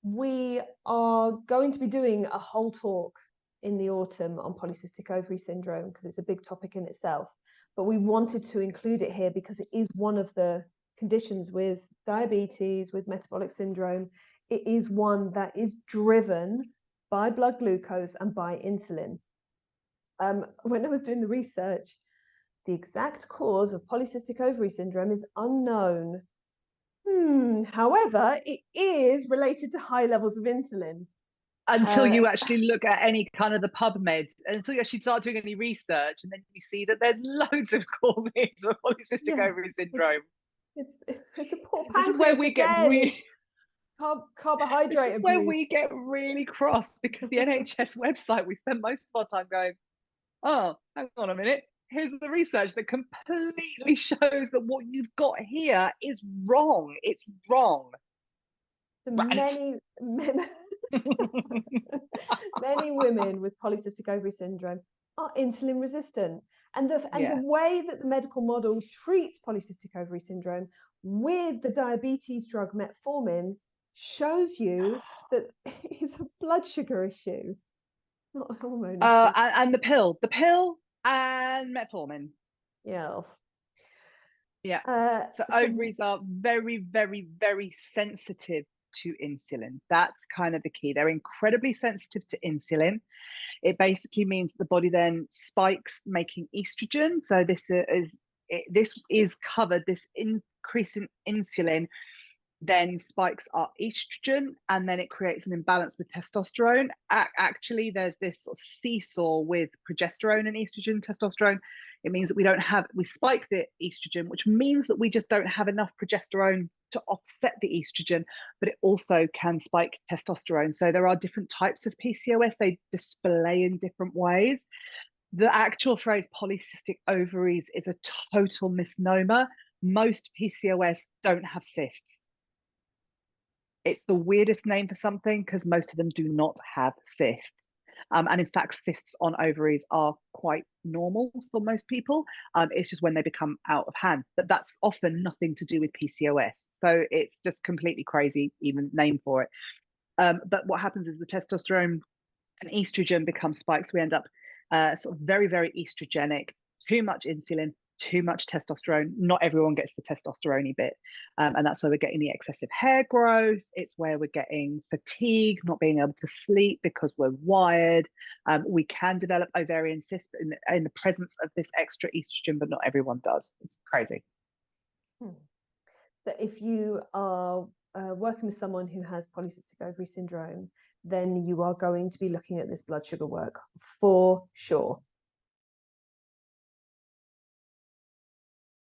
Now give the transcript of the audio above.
we are going to be doing a whole talk in the autumn on polycystic ovary syndrome because it's a big topic in itself. But we wanted to include it here because it is one of the conditions with diabetes, with metabolic syndrome. It is one that is driven by blood glucose and by insulin. When I was doing the research, the exact cause of polycystic ovary syndrome is unknown. However, it is related to high levels of insulin. Until you actually look at any kind of the PubMed, until you actually start doing any research, and then you see that there's loads of causes of polycystic ovary syndrome. It's a poor pancreas. This is where we get really carbohydrate. This is where we get really cross, because the NHS website, we spend most of our time going, oh, hang on a minute. Here's the research that completely shows that what you've got here is wrong. It's wrong. Many women with polycystic ovary syndrome are insulin resistant. And the way that the medical model treats polycystic ovary syndrome with the diabetes drug metformin shows you that it's a blood sugar issue, not a hormone issue. And the pill and metformin. Yes. Yeah. So ovaries are very, very, very sensitive to insulin. That's kind of the key. They're incredibly sensitive to insulin. It basically means the body then spikes making estrogen. So this is covered. This increase in insulin then spikes up estrogen, and then it creates an imbalance with testosterone. Actually, there's this sort of seesaw with progesterone and estrogen, testosterone. It means that we spike the estrogen, which means that we just don't have enough progesterone to offset the estrogen, but it also can spike testosterone. So there are different types of PCOS. They display in different ways. The actual phrase polycystic ovaries is a total misnomer. Most PCOS don't have cysts. It's the weirdest name for something because most of them do not have cysts. And in fact, cysts on ovaries are quite normal for most people. It's just when they become out of hand. But that's often nothing to do with PCOS. So it's just completely crazy, even name for it. But what happens is the testosterone and estrogen become spikes. We end up sort of very, very estrogenic, too much insulin, too much testosterone. Not everyone gets the testosterone bit. And that's where we're getting the excessive hair growth. It's where we're getting fatigue, not being able to sleep because we're wired. We can develop ovarian cysts in the presence of this extra estrogen, but not everyone does. It's crazy. So if you are working with someone who has polycystic ovary syndrome, then you are going to be looking at this blood sugar work for sure.